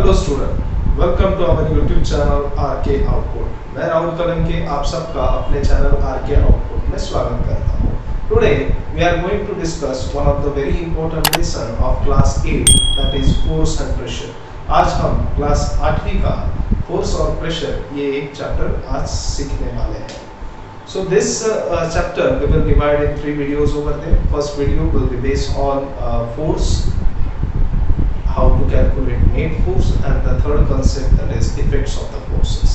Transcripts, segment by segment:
Hello student, welcome to our YouTube channel RK output. मैं राहुल कलम के आप सबका अपने चैनल आरके आउटपुट में स्वागत करता हूँ। Today we are going to discuss one of the very important lesson of class 8 that is force and pressure. आज हम क्लास 8वीं का फोर्स और प्रेशर ये एक चैप्टर आज सीखने वाले हैं। So this chapter we will divide in 3 videos over there. First video will be based on force, how to calculate net force, and the third concept that is effects of the forces.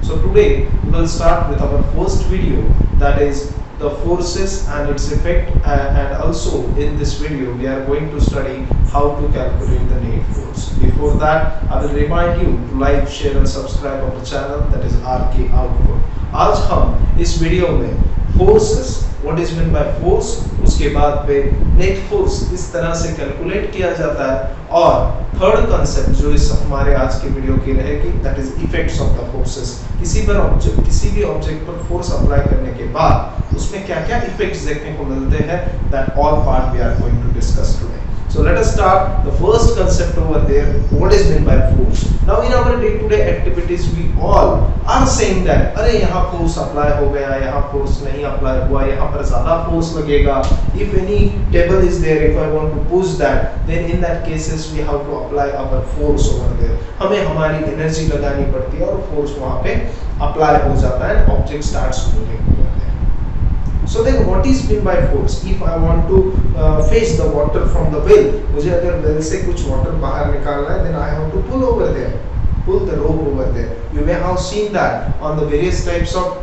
So today we will start with our first video, that is the forces and its effect, and also in this video we are going to study how to calculate the net force. Before that I will remind you to like, share and subscribe our channel that is RK Output. आज हम इस video में forces, what is mean by force, उसके बाद पे net force इस तरह से कैलकुलेट किया जाता है, और थर्ड कांसेप्ट जो इस हमारे आज के वीडियो की रहेगी that is effects of the forces. किसी भी ऑब्जेक्ट पर फोर्स अप्लाई करने के बाद उसमें क्या-क्या इफेक्ट्स देखने को मिलते हैं, that all part we are going to discuss today. So let us start the first concept over there. What is meant by force? Now in our day-to-day activities we all are saying that अरे यहाँ force apply हो गया, यहाँ force नहीं apply हुआ, यहाँ पर ज़्यादा force लगेगा. If any table is there, if I want to push that, then in that cases we have to apply our force over there. हमें हमारी energy लगानी पड़ती है और force वहाँ पे apply हो जाता है, object starts moving. So then what is meant by force? If I want to fetch the water from the well, मुझे अगर well से कुछ water बाहर निकालना है, then I have to pull over there, pull the rope over there. You may have seen that on the various types of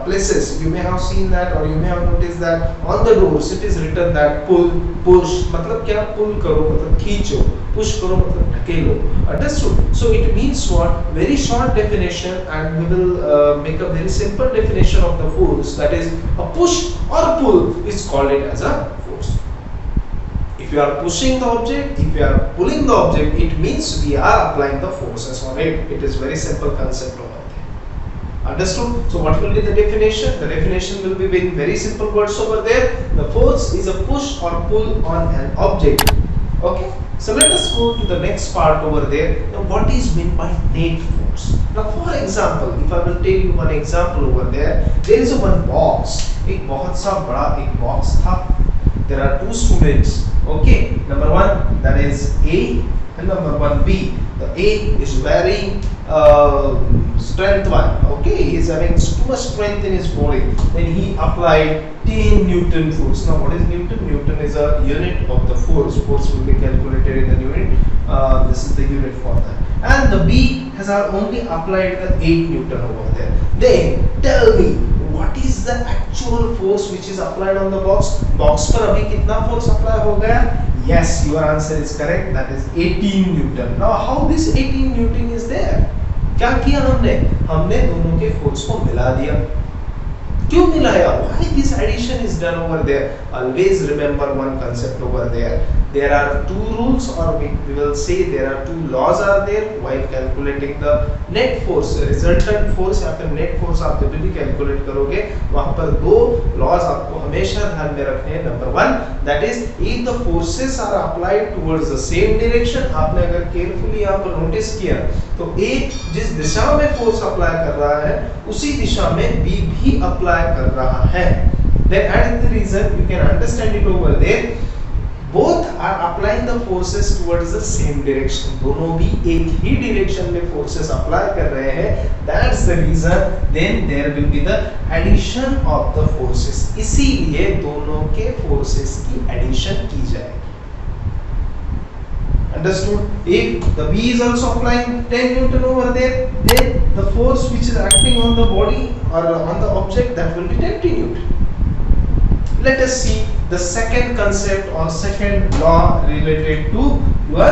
places. You may have seen that, or you may have noticed that on the doors it is written that pull, push. मतलब क्या pull करो मतलब खींचो, push करो मतलब ढकेलो. Understood? So it means what? Very short definition, and we will make a very simple definition of the force. That is, a push or pull is called it as a force. If you are pushing the object, if you are pulling the object, it means we are applying the forces on it. It is very simple concept over there. Understood? So what will be the definition? The definition will be in very simple words over there. The force is a push or pull on an object. Okay? So let us go to the next part over there. Now what is meant by net force? Now for example, if I will tell you one example over there, there is a one box. एक बहुत सा बड़ा एक box था. There are two students. Okay, number one, that is A, and number one B. The A is very strength one. Okay, he is having too much strength in his body. Then he applied 10 Newton force. Now what is Newton? Newton is a unit of the force. Force will be calculated in the unit. This is the unit for that. And the B has only applied the 8 Newton over there. Then tell me, what is the actual force which is applied on the box? Box पर अभी कितना force apply हो गया? Yes, your answer is correct. That is 18 Newton. Now how this 18 Newton is there? क्या किया हमने? हमने दोनों के force को मिला दिया. क्यों मिलाया? Why this addition is done over there? Always remember one concept over there. There are two rules, or we will say there are two laws are there while calculating the net force. Resultant force या फिर net force आप जब भी calculate करोगे, वहाँ पर दो laws आपको हमेशा ध्यान में रखने हैं. Number one, that is if the forces are applied towards the same direction. आपने अगर carefully यहाँ पर notice किया, तो A जिस दिशा में force apply कर रहा है, उसी दिशा में B भी apply कर रहा है. Then add the reason, you can understand it over there. Both are applying the forces towards the same direction. दोनों भी एक ही direction में forces apply कर रहे हैं. That's the reason. Then there will be the addition of the forces. इसीलिए दोनों के forces की addition की जाएगी. Understood? If the B is also applying 10 Newton over there, then the force which is acting on the body or on the object, that will be 10 Newton. Let us see the second concept or second law related to your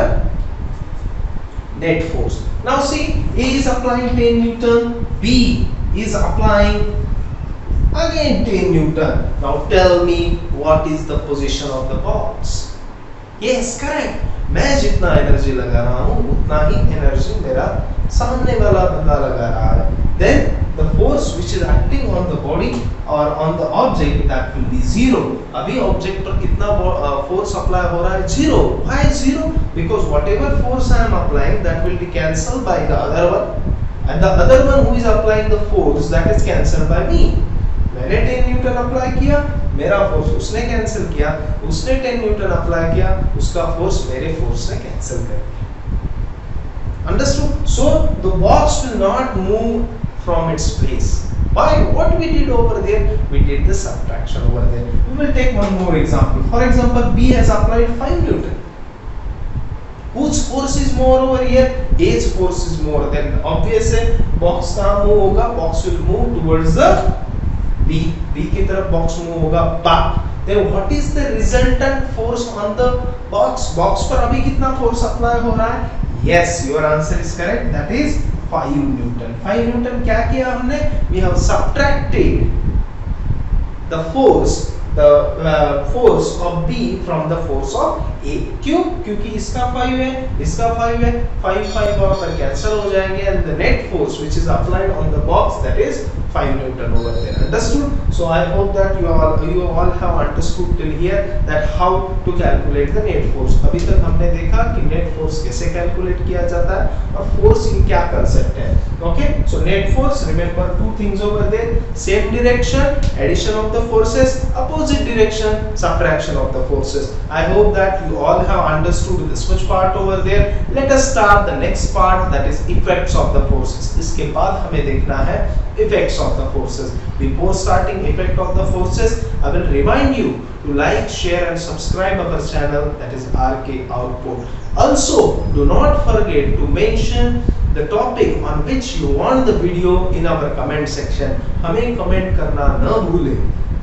net force. Now see, A is applying 10 Newton, B is applying again 10 Newton. Now tell me, what is the position of the box? Yes, correct. मैं जितना energy लगा रहा हूँ उतना ही energy मेरा सामने वाला बंदा लगा रहा है. Then the force which is acting on the body or on the object, that will be zero. अभी object पर कितना force apply हो रहा है? Zero. Why zero? Because whatever force I am applying, that will be cancelled by the other one, and the other one who is applying the force, that is cancelled by me. मैंने 10 Newton apply किया, मेरा force उसने cancel किया, उसने 10 Newton apply किया, उसका force मेरे force ने कैंसिल कर दिया. Understood? So the box will not move from its place. Why? What we did over there? We did the subtraction over there. We will take one more example. For example, B has applied 5 Newton. Whose force is more over here? A's force is more. Then obvious है, box कहाँ move होगा? Box will move towards the B. B की तरफ box move होगा back. Then what is the resultant force on the box? Box पर अभी कितना force apply हो रहा है? Yes, your answer is correct. That is 5 Newton. 5 Newton क्या किया हमने? We have subtracted the force of B from the force of A. क्यों? क्योंकि इसका 5 है, इसका 5 है, 5 और कैंसिल हो जाएंगे, and the net force which is applied on the box, that is 5 Newton over there. Understood? So I hope that you all have understood till here that how to calculate the net force. अभी तक हमने देखा कि net force कैसे calculate किया जाता है और force की क्या concept है. Okay? So net force, remember two things over there: same direction, addition of the forces; opposite direction, subtraction of the forces. I hope that you all have understood this much part over there. Let us start the next part, that is effects of the forces. इसके बाद हमें देखना है effects of the forces. Before starting effect of the forces, I will remind you to like, share and subscribe our channel, that is RK Output. Also, do not forget to mention the topic on which you want the video in our comment section. हमें comment करना न भूलें.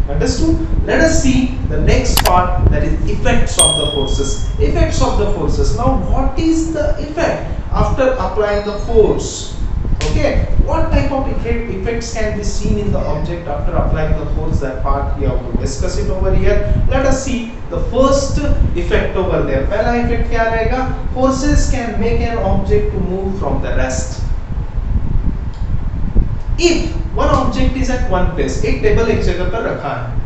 Understood? Let us see the next part, that is effects of the forces. Effects of the forces. Now, what is the effect after applying the force? Okay, what type of effects can be seen in the object after applying the force? That part we have to discuss it over here. Let us see the first effect over there. पहला effect क्या रहेगा? Forces can make an object to move from the rest. If one object is at one place, एक table एक जगह पर रखा है.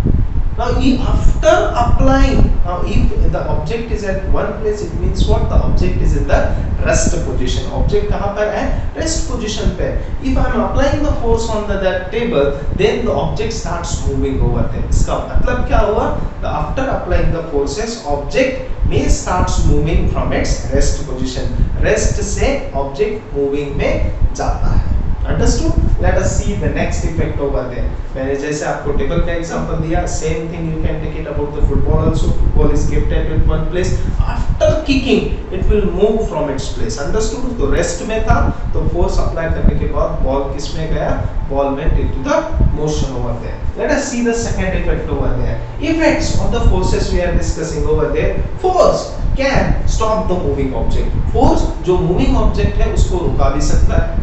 Now, if after applying, if the object is at one place, it means what? The object is in the rest position. Object कहाँ पर है? Rest position पे. If I am applying the force on that table, then the object starts moving over there. इसका मतलब क्या हुआ? After applying the forces, object may starts moving from its rest position. Rest से object moving में जाता है. Understood? Let us see the next effect over there. मैंने जैसे आपको टेबल का एग्जांपल दिया, same thing you can take it about the football also. Football is kept at one place. After kicking, it will move from its place. Understood? तो rest में था, तो force apply करने के बाद बॉल किस में गया? Ball went into the motion over there. Let us see the second effect over there. Effects of the forces we are discussing over there. Force can stop the moving object. Force जो moving object है उसको रुका भी सकता है.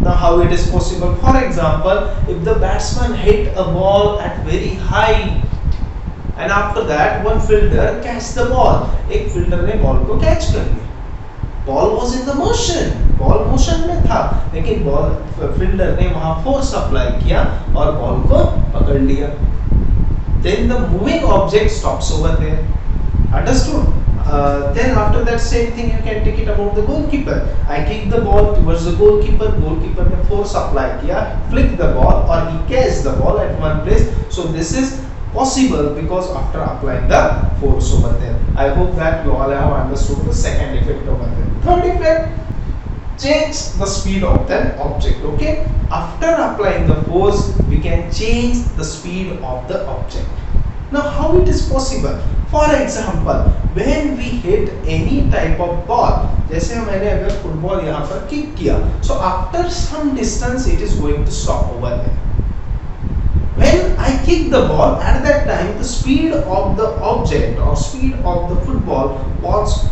Now, how it is possible? For example, if the batsman hit a ball at very high, and after that one fielder catch the ball, एक fielder ने ball को catch कर लिया. Ball was in the motion, ball motion में था, लेकिन ball fielder ने वहाँ force apply किया और ball को पकड़ लिया. Then the moving object stops over there. Understood? Then after that same thing you can take it about the goalkeeper. I kick the ball towards the goalkeeper. Goalkeeper ने force apply किया, flick the ball or he catch the ball at one place. So this is possible because after applying the force over there. I hope that you all have understood the second effect over there. Third effect, change the speed of that object. Okay, after applying the force, we can change the speed of the object. Now, how it is possible? For example, when we hit any type of ball, जैसे मैंने अगर football यहाँ पर kick किया, so after some distance it is going to stop over there. When I kick the ball, at that time the speed of the object or speed of the football was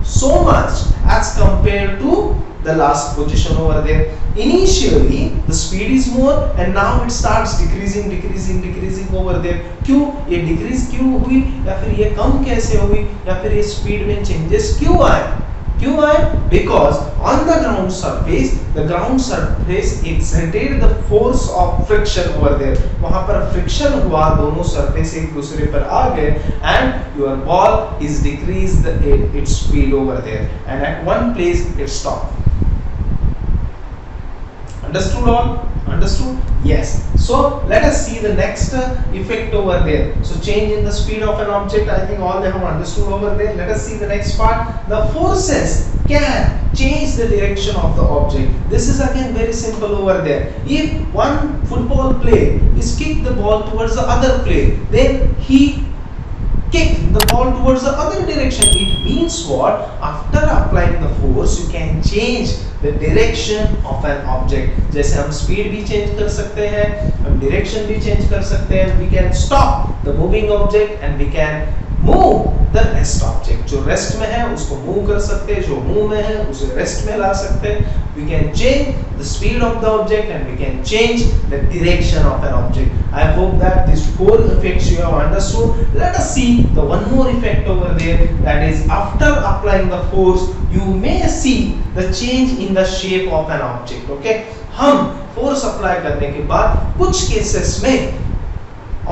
so much as compared to the last position over there. Initially the speed is more and now it starts decreasing over there. क्यों ये decrease क्यों हुई या फिर ये कम कैसे हुई या फिर ये speed में changes क्यों आए? क्यों आए? Because on the ground surface exerted the force of friction over there, वहां पर फ्रिक्शन हुआ, दोनों सरफेस एक दूसरे पर आ गए, and your ball is decrease its speed over there and at one place it stop. Understood all? Understood? Yes. So let us see the next effect over there. So change in the speed of an object, I think all they have understood over there. Let us see the next part. The forces can change the direction of the object. This is again very simple over there. If one football player is kick the ball towards the other player, then he kick the ball towards the other direction. It means what? After applying the force, you can change the direction of an object. जैसे हम speed भी change कर सकते हैं, हम direction भी change कर सकते हैं. We can stop the moving object and we can move the rest object. जो rest में है उसको move कर सकते हैं, जो move में है उसे rest में ला सकते हैं. We can change the speed of the object and we can change the direction of an object. I hope that these four effects you have understood. Let us see the one more effect over there, that is after applying the force you may see the change in the shape of an object. Okay, हम force apply करने के बाद कुछ cases में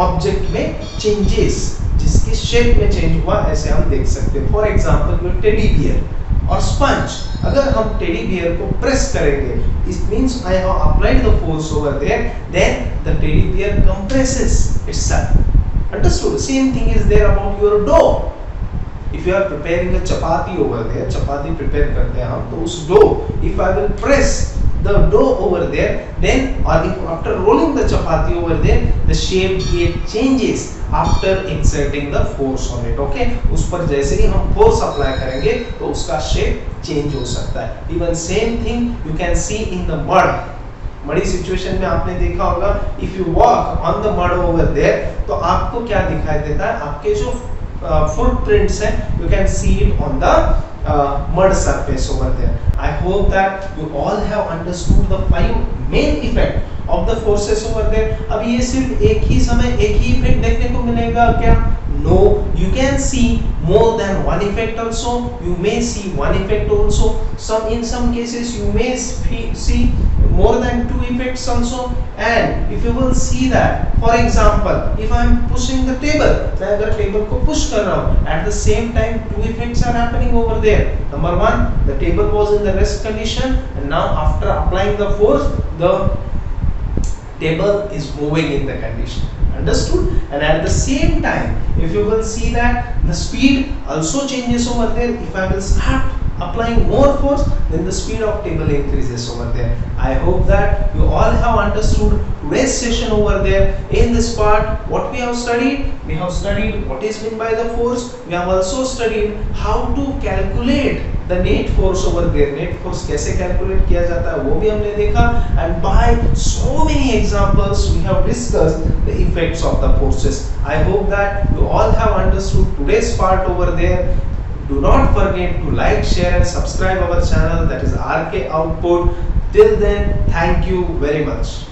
object में changes, जिसके shape में change हुआ, ऐसे हम देख सकते हैं. For example, your teddy bear और sponge, अगर हम टेडी बियर को प्रेस करेंगे, it means I have applied the force over there, then the teddy bear compresses itself. Understood? Same thing is there about your dough. If you are preparing a chapati over there, chapati prepare करते हैं हम, तो उस dough, if I will press the dough over there, then or if after rolling the chapati over there, the shape it changes after exerting the force on it. Okay, उस पर जैसे ही हम force apply करेंगे तो उसका shape change हो सकता है. Even same thing you can see in the mud. मड़ी सिचुएशन में आपने देखा होगा, if you walk on the mud over there, तो आपको क्या दिखाई देता है? आपके जो footprints हैं, you can see it on the mud surface over there. I hope that you all have understood the 5 main effect of the forces over there. अब ये सिर्फ एक ही समय एक ही इफेक्ट देखने को मिलेगा क्या? No, you can see more than one effect also. You may see one effect also. In some cases you may see more than 2 effects also. And if you will see that, for example, if I am pushing the table, मैं अगर table को push कर रहा हूँ, at the same time 2 effects are happening over there. Number 1, the table was in the rest condition, and now after applying the force, the table is moving in the condition. Understood? And at the same time, if you will see that the speed also changes over there. If I will start applying more force, then the speed of table increases over there. I hope that you all have understood today's session over there. In this part, what we have studied? We have studied what is meant by the force. We have also studied how to calculate the net force over there. Net force कैसे calculate किया जाता है वो भी हमने देखा. And by so many examples we have discussed the effects of the forces. I hope that you all have understood today's part over there. Do not forget to like, share and subscribe our channel, that is RK Output. Till then, thank you very much.